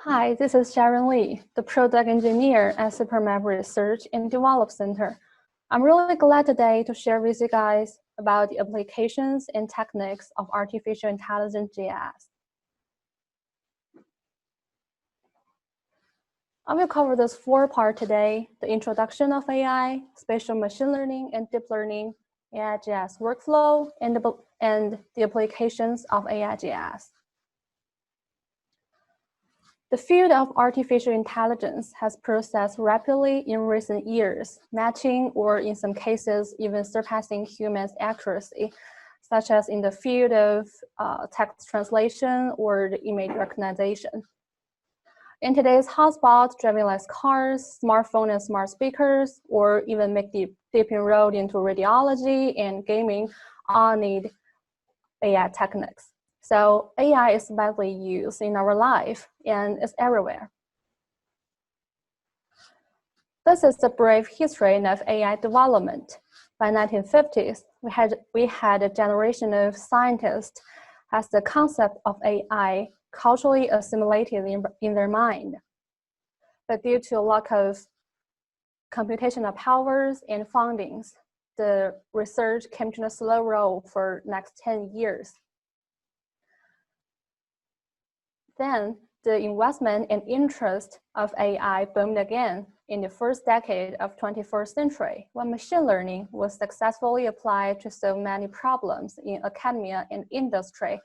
Hi, this is Sharon Lee, the product engineer at Supermap Research and Develop Center. I'm really glad today to share with you guys about the applications and techniques of artificial intelligence GIS. I will cover this four parts today: the introduction of AI, spatial machine learning and deep learning, AIGIS workflow, and the applications of AIGIS. The field of artificial intelligence has progressed rapidly in recent years, matching or in some cases even surpassing human accuracy, such as in the field of text translation or the image recognition. In today's hotspot, driverless cars, smartphones and smart speakers, or even make deep inroad into radiology and gaming all need AI techniques. So AI is widely used in our life and is everywhere. This is the brief history of AI development. By 1950s, we had a generation of scientists has the concept of AI culturally assimilated in their mind. But due to a lack of computational powers and fundings, the research came to a slow roll for the next 10 years. Then the investment and interest of AI boomed again in the first decade of 21st century, when machine learning was successfully applied to so many problems in academia and industry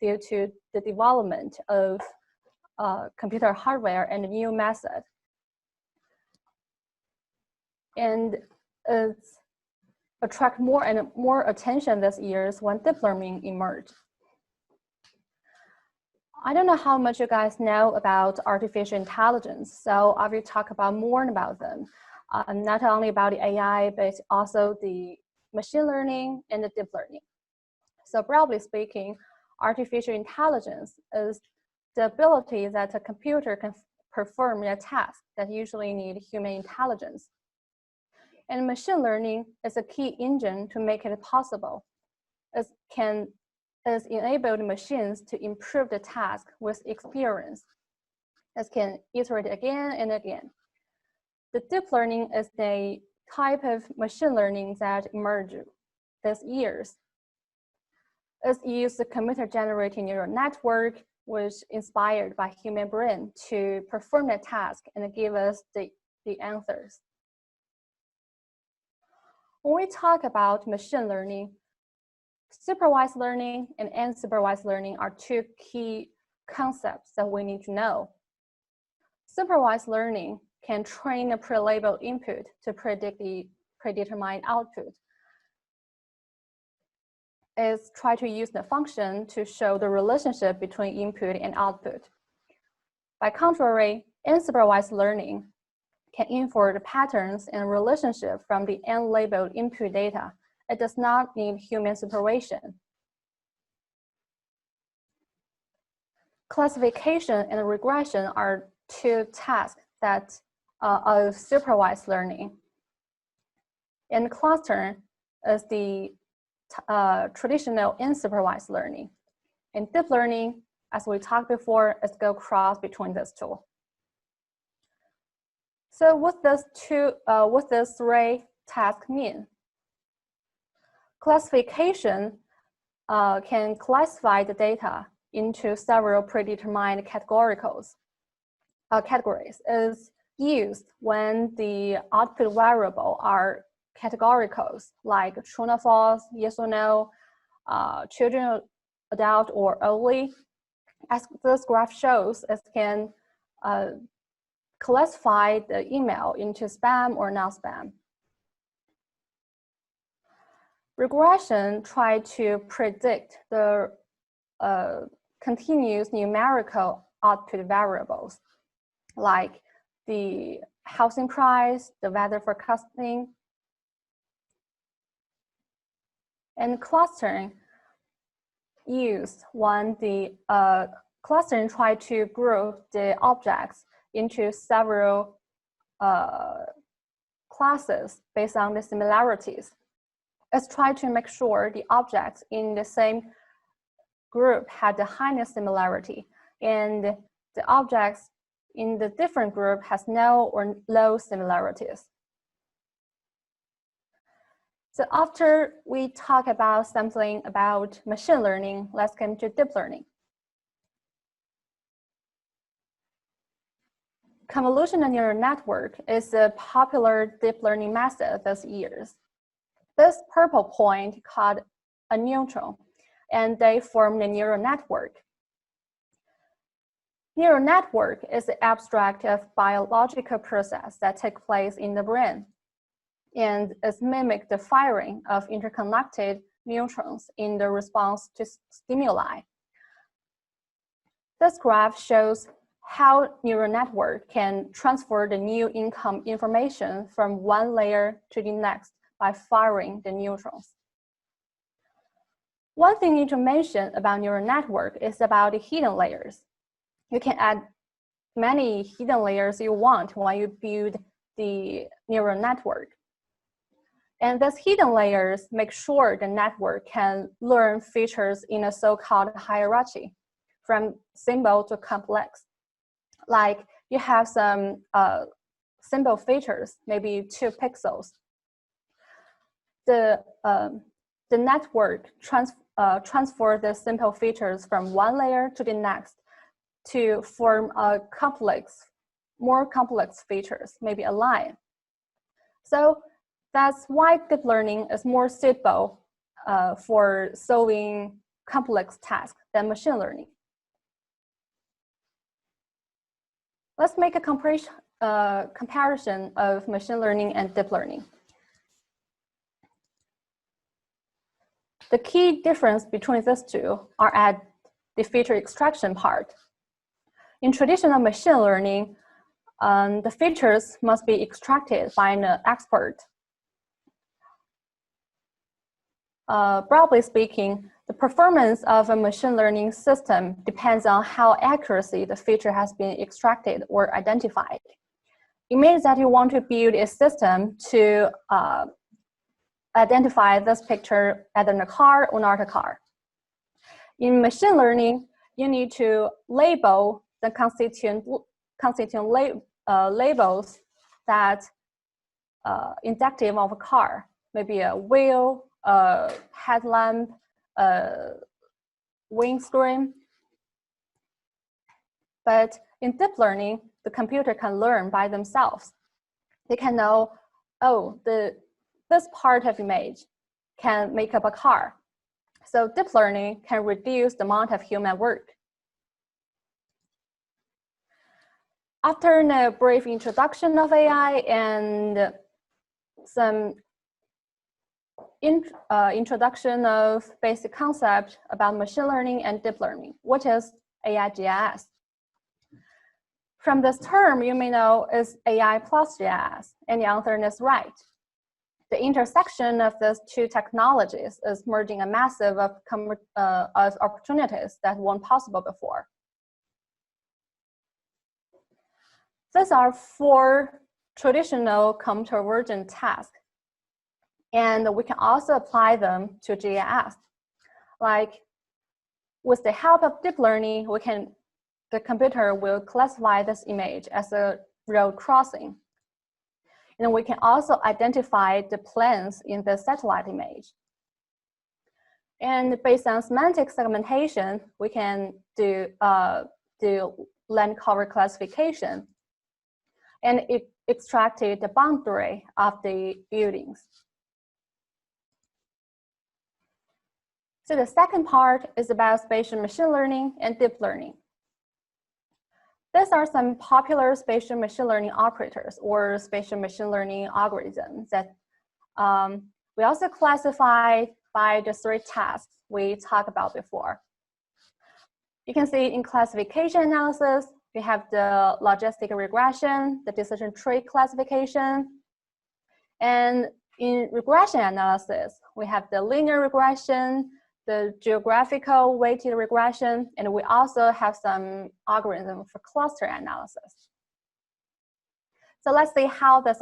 due to the development of computer hardware and new methods. And it's attract more and more attention this year when deep learning emerged. I don't know how much you guys know about artificial intelligence, so I will talk about more about them. Not only about the AI, but also the machine learning and the deep learning. So broadly speaking, artificial intelligence is the ability that a computer can perform a task that usually need human intelligence. And machine learning is a key engine to make it possible. It enabled machines to improve the task with experience. It can iterate again and again. The deep learning is the type of machine learning that emerged these years. It uses the computer-generated neural network, which is inspired by human brain to perform the task and give us the answers. When we talk about machine learning, supervised learning and unsupervised learning are two key concepts that we need to know. Supervised learning can train a pre-labeled input to predict the predetermined output. It's try to use the function to show the relationship between input and output. By contrary, unsupervised learning can infer the patterns and relationship from the unlabeled input data. It does not need human supervision. Classification and regression are two tasks that of supervised learning. And clustering is the traditional unsupervised learning. And deep learning, as we talked before, is go cross between these two. So what does three tasks mean? Classification can classify the data into several predetermined categories. Is used when the output variable are categoricals, like true or false, yes or no, children, adult, or early. As this graph shows, it can classify the email into spam or non-spam. Regression tries to predict the continuous numerical output variables, like the housing price, the weather forecasting. And clustering used when the clustering tries to group the objects into several classes based on the similarities. It's try to make sure the objects in the same group had the highest similarity, and the objects in the different group has no or low similarities. So after we talk about something about machine learning, let's come to deep learning. Convolutional neural network is a popular deep learning method these years. This purple point called a neutron, and they form the neural network. Neural network is the abstract of biological process that take place in the brain, and is mimic the firing of interconnected neutrons in the response to stimuli. This graph shows how neural network can transfer the new income information from one layer to the next by firing the neutrons. One thing you need to mention about neural network is about the hidden layers. You can add many hidden layers you want when you build the neural network. And these hidden layers make sure the network can learn features in a so-called hierarchy, from simple to complex. Like you have some simple features, maybe 2 pixels. The network transfer the simple features from one layer to the next to form a more complex features, maybe a line. So that's why deep learning is more suitable for solving complex tasks than machine learning. Let's make a comparison of machine learning and deep learning. The key difference between these two are at the feature extraction part. In traditional machine learning, the features must be extracted by an expert. Broadly speaking, the performance of a machine learning system depends on how accurately the feature has been extracted or identified. It means that you want to build a system to identify this picture as a car or not a car. In machine learning, you need to label the constituent labels that indicative of a car, maybe a wheel, a headlamp, a windscreen. But in deep learning, the computer can learn by themselves. They can know, oh, this part of image can make up a car. So deep learning can reduce the amount of human work. After a brief introduction of AI and some introduction of basic concept about machine learning and deep learning, what is AIGIS? From this term, you may know is AI plus GIS, and the answer is right. The intersection of these two technologies is merging a massive of opportunities that weren't possible before. These are 4 traditional computer-vision tasks, and we can also apply them to GIS. Like with the help of deep learning, the computer will classify this image as a road crossing. And we can also identify the planes in the satellite image. And based on semantic segmentation, we can do land cover classification. And it extracted the boundary of the buildings. So the second part is about spatial machine learning and deep learning. These are some popular spatial machine learning operators or spatial machine learning algorithms that we also classified by the 3 tasks we talked about before. You can see in classification analysis, we have the logistic regression, the decision tree classification. And in regression analysis, we have the linear regression, the geographical weighted regression, and we also have some algorithm for cluster analysis. So let's see how this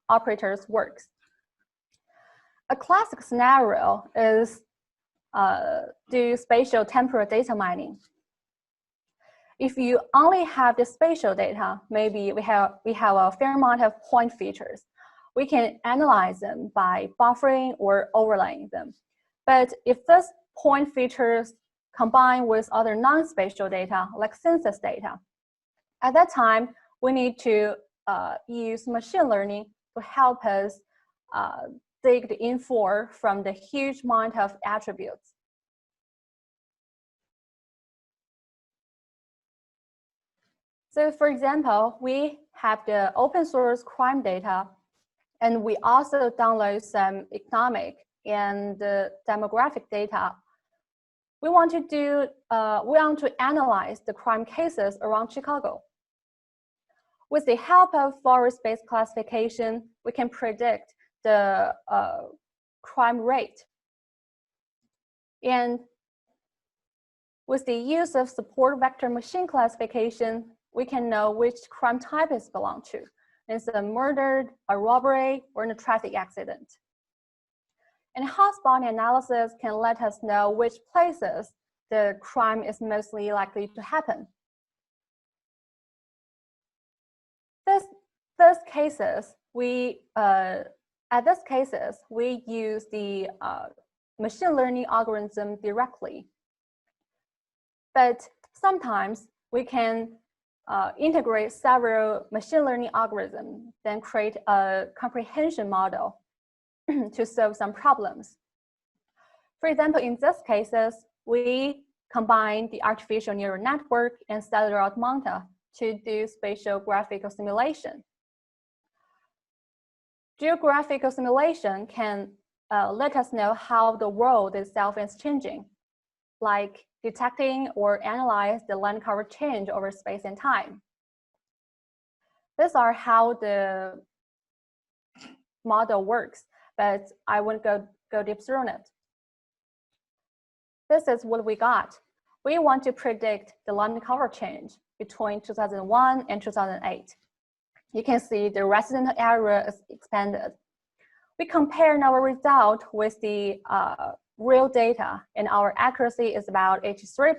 operators works. A classic scenario is do spatial temporal data mining. If you only have the spatial data, maybe we have a fair amount of point features. We can analyze them by buffering or overlaying them. But if those point features combine with other non-spatial data, like census data, at that time, we need to use machine learning to help us dig the info from the huge amount of attributes. So for example, we have the open source crime data, and we also download some economic and demographic data. We want to analyze the crime cases around Chicago. With the help of forest-based classification, we can predict the crime rate. And with the use of support vector machine classification, we can know which crime type it belongs to. It's a murder, a robbery, or a traffic accident. And hotspot analysis can let us know which places the crime is mostly likely to happen. Those cases, we use the machine learning algorithm directly. But sometimes we can integrate several machine learning algorithms, then create a comprehension model to solve some problems. For example, in these cases, we combine the artificial neural network and cellular automata to do spatial graphical simulation. Geographical simulation can let us know how the world itself is changing, like detecting or analyze the land cover change over space and time. These are how the model works, but I won't go deep through it. This is what we got. We want to predict the land cover change between 2001 and 2008. You can see the resident area is expanded. We compare our result with the real data, and our accuracy is about 83%.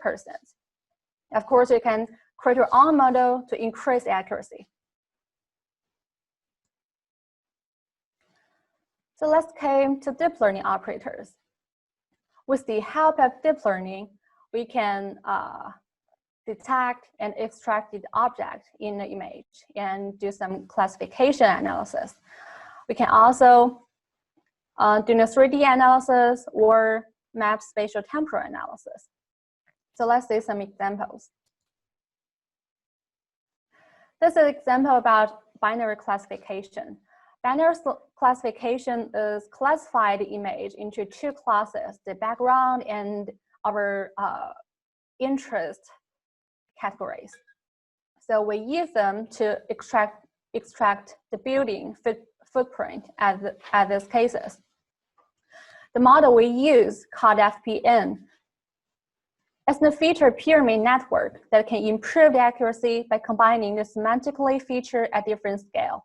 Of course, you can create your own model to increase accuracy. So let's come to deep learning operators. With the help of deep learning, we can detect and extract the object in the image and do some classification analysis. We can also do a 3D analysis or map spatial temporal analysis. So let's see some examples. This is an example about binary classification. Binary classification is classified image into two classes, the background and our interest categories. So we use them to extract the building footprint at these cases. The model we use, called FPN, is a feature pyramid network that can improve the accuracy by combining the semantically feature at different scale.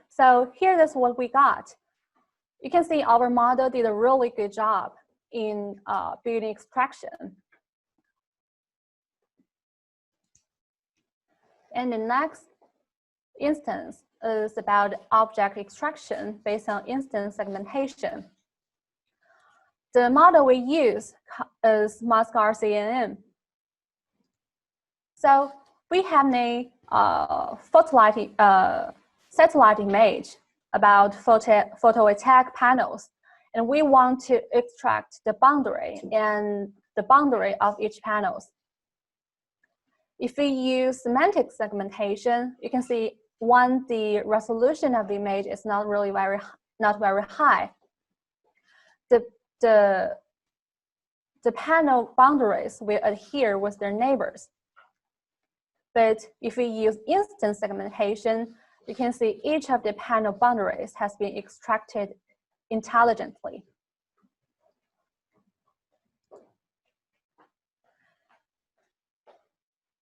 So here is what we got. You can see our model did a really good job in building extraction. And the next instance is about object extraction based on instance segmentation. The model we use is Mask RCNN. So we have a satellite image about photovoltaic panels, and we want to extract the boundary of each panel. If we use semantic segmentation, you can see the resolution of the image is not very high. The panel boundaries will adhere with their neighbors. But if we use instance segmentation, you can see each of the panel boundaries has been extracted intelligently.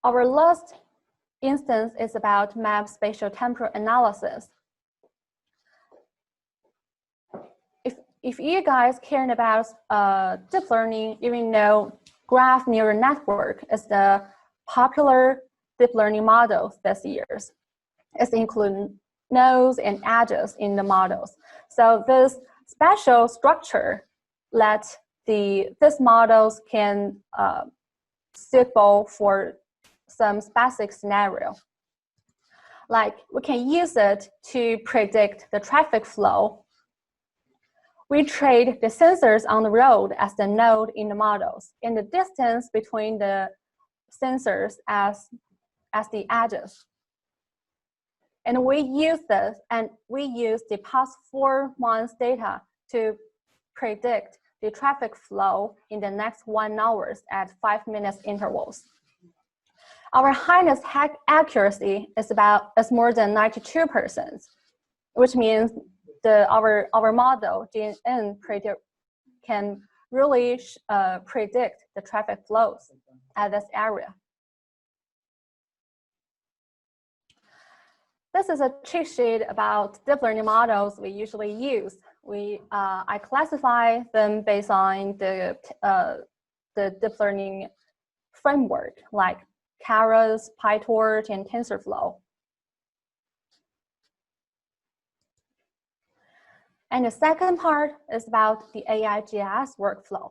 Our last instance is about map spatial temporal analysis. If you guys care about deep learning, even know graph neural network is the popular deep learning models these years. It includes nodes and edges in the models. So this spatial structure lets these models can suitable for some specific scenario. Like we can use it to predict the traffic flow. We treat the sensors on the road as the node in the models, and the distance between the sensors as the edges. And we use this, and we use the past 4 months data to predict the traffic flow in the next 1 hour at 5 minutes intervals. Our highest accuracy is more than 92%, which means our model GNN can really predict the traffic flows at this area. This is a cheat sheet about deep learning models we usually use. I classify them based on the deep learning framework, like Keras, PyTorch, and TensorFlow. And the second part is about the AIGIS workflow.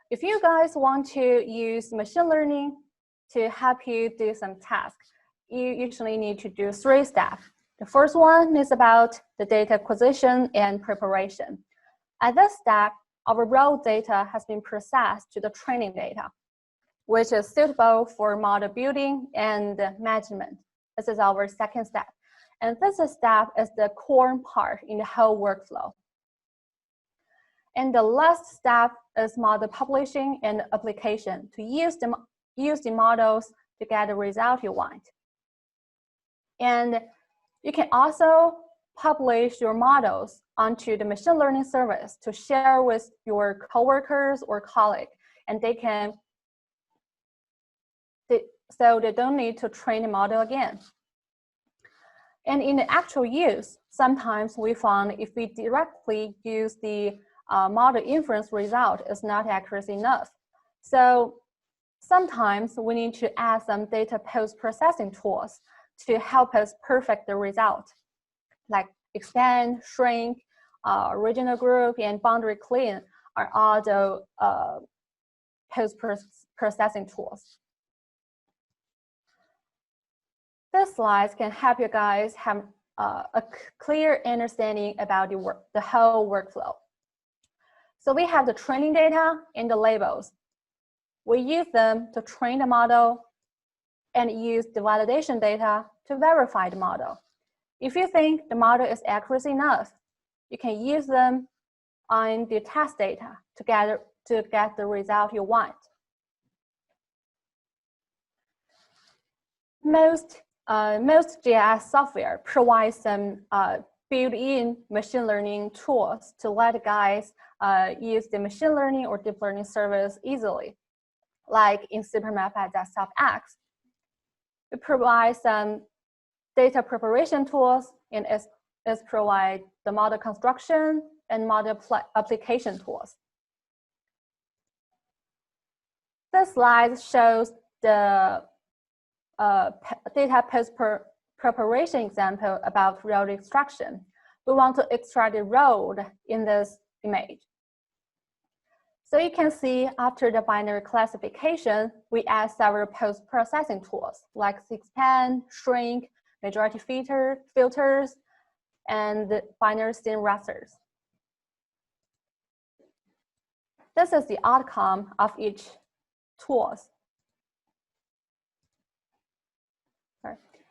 If you guys want to use machine learning to help you do some tasks, you usually need to do 3 steps. The first one is about the data acquisition and preparation. At this step, our raw data has been processed to the training data, which is suitable for model building and management. This is our second step. And this step is the core part in the whole workflow. And the last step is model publishing and application to use the models to get the result you want. And you can also publish your models onto the machine learning service to share with your coworkers or colleagues, and so they don't need to train the model again. And in the actual use, sometimes we found if we directly use the model inference result, is not accurate enough. So sometimes we need to add some data post-processing tools to help us perfect the result, like expand, shrink, regional group, and boundary clean are all the post-processing tools. This slide can help you guys have a clear understanding about the whole workflow. So we have the training data and the labels. We use them to train the model and use the validation data to verify the model. If you think the model is accurate enough, you can use them on the test data to get the result you want. Most GIS software provides some built-in machine learning tools to let guys use the machine learning or deep learning service easily, like in Supermap at Desktop X. It provides some data preparation tools, and it provides the model construction and model application tools. This slide shows the data post-preparation example about road extraction. We want to extract the road in this image. So you can see after the binary classification, we add several post-processing tools like expand, shrink, majority filters, and binary stem rasters. This is the outcome of each tools.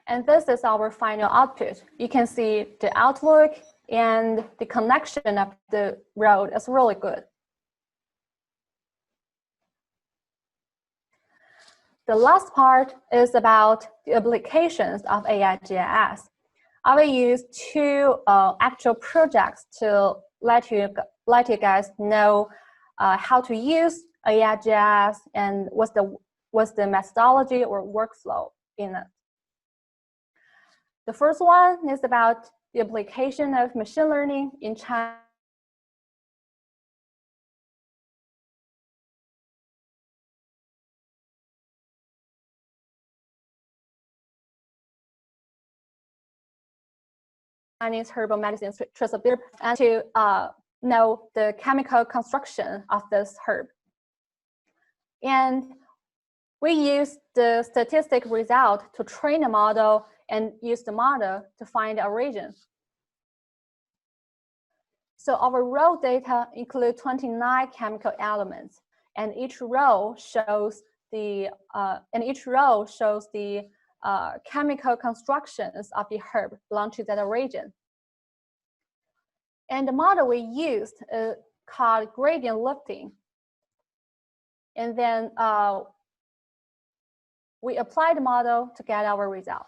And this is our final output. You can see the outlook and the connection of the road is really good. The last part is about the applications of AIGIS. I will use 2 actual projects to let you guys know how to use AIGIS and what's the methodology or workflow in it. The first one is about the application of machine learning in China Chinese herbal medicine traceability and to know the chemical construction of this herb. And we use the statistic result to train a model and use the model to find a region. So our raw data include 29 chemical elements, and each row shows the chemical constructions of the herb belong to that region. And the model we used is called gradient lifting. And then we apply the model to get our result.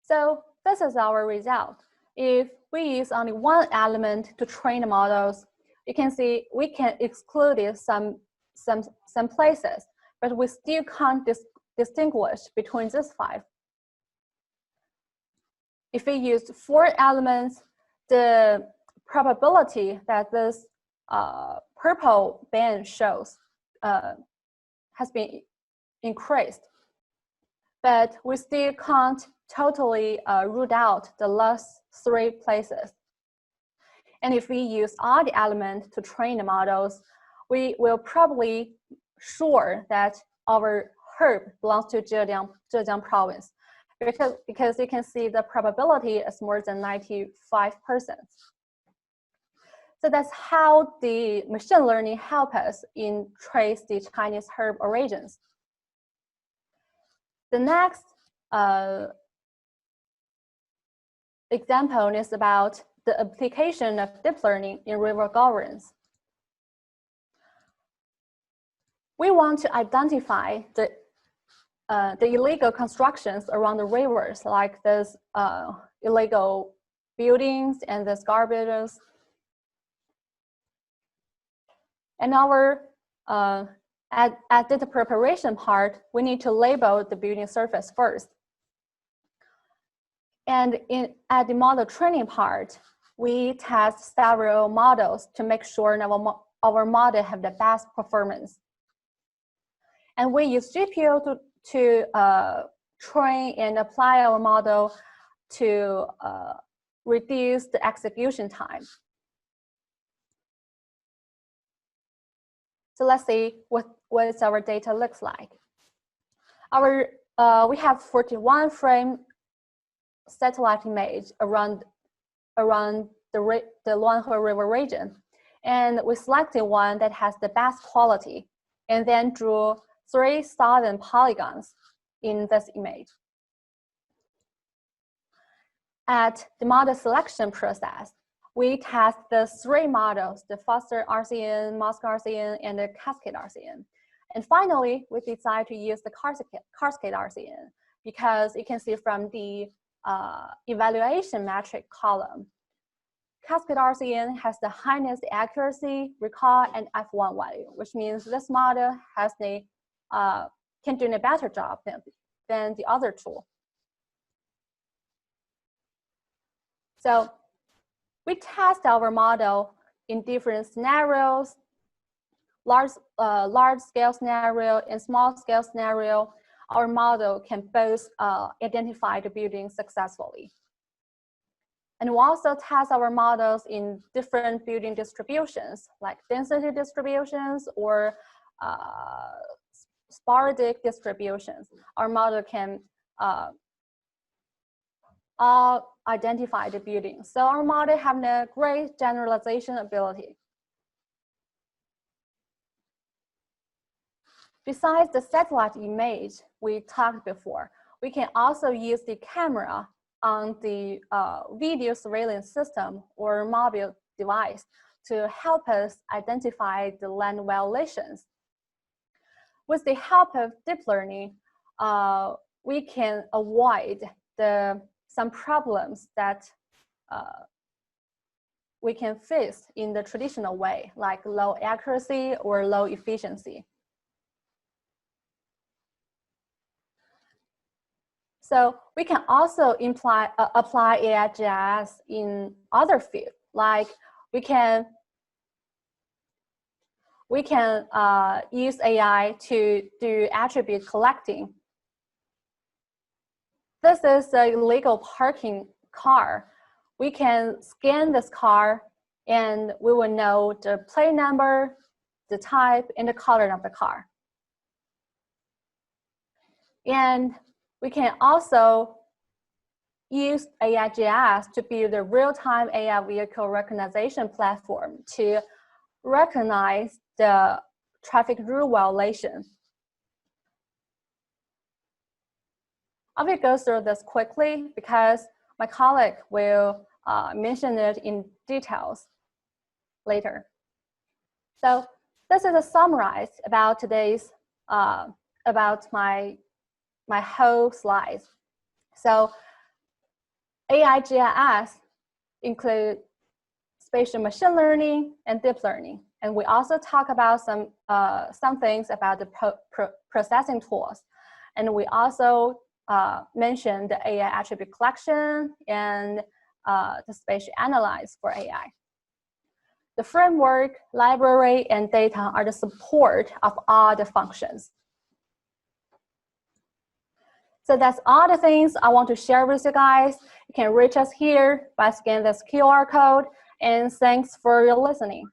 So this is our result. If we use only one element to train the models, you can see we can exclude some places, but we still can't distinguish between these 5. If we use 4 elements, the probability that this purple band shows has been increased, but we still can't totally rule out the last 3 places. And if we use all the elements to train the models, we will probably sure that our herb belongs to Zhejiang province, because you can see the probability is more than 95%. So that's how the machine learning help us in trace the Chinese herb origins. The next example is about the application of deep learning in river governance. We want to identify the illegal constructions around the rivers, like this illegal buildings and this garbages. And our at data preparation part, we need to label the building surface first. And at the model training part, we test several models to make sure our model have the best performance. And we use GPU to train and apply our model to reduce the execution time. So let's see what our data looks like. We have 41 frame satellite image around the Luanhe River region, and we selected one that has the best quality, and then drew 3,000 polygons in this image. At the model selection process, we test the 3 models, the Foster RCN, Moscow RCN, and the Cascade RCN. And finally, we decide to use the Cascade RCN because you can see from the evaluation metric column, Cascade RCN has the highest accuracy, recall, and F1 value, which means this model has can do a better job than the other tool. So we test our model in different scenarios, large scale scenario and small scale scenario. Our model can both identify the building successfully. And we also test our models in different building distributions, like density distributions or sporadic distributions. Our model can all identify the building. So our model have a great generalization ability. Besides the satellite image we talked before, we can also use the camera on the video surveillance system or mobile device to help us identify the land violations. With the help of deep learning, we can avoid some problems that we can face in the traditional way, like low accuracy or low efficiency. So we can also apply AIGIS in other fields, like we can use AI to do attribute collecting. This is the illegal parking car, we can scan this car and we will know the plate number, the type, and the color of the car. And we can also use AIGIS to build a real-time AI vehicle recognition platform to recognize the traffic rule violation. I will go through this quickly because my colleague will mention it in details later. So this is a summary about today's, about my whole slides. So AIGIS include spatial machine learning and deep learning. And we also talk about some things about the processing tools. And we also mentioned the AI attribute collection and the spatial analysis for AI. The framework, library, and data are the support of all the functions. So that's all the things I want to share with you guys. You can reach us here by scanning this QR code, and thanks for your listening.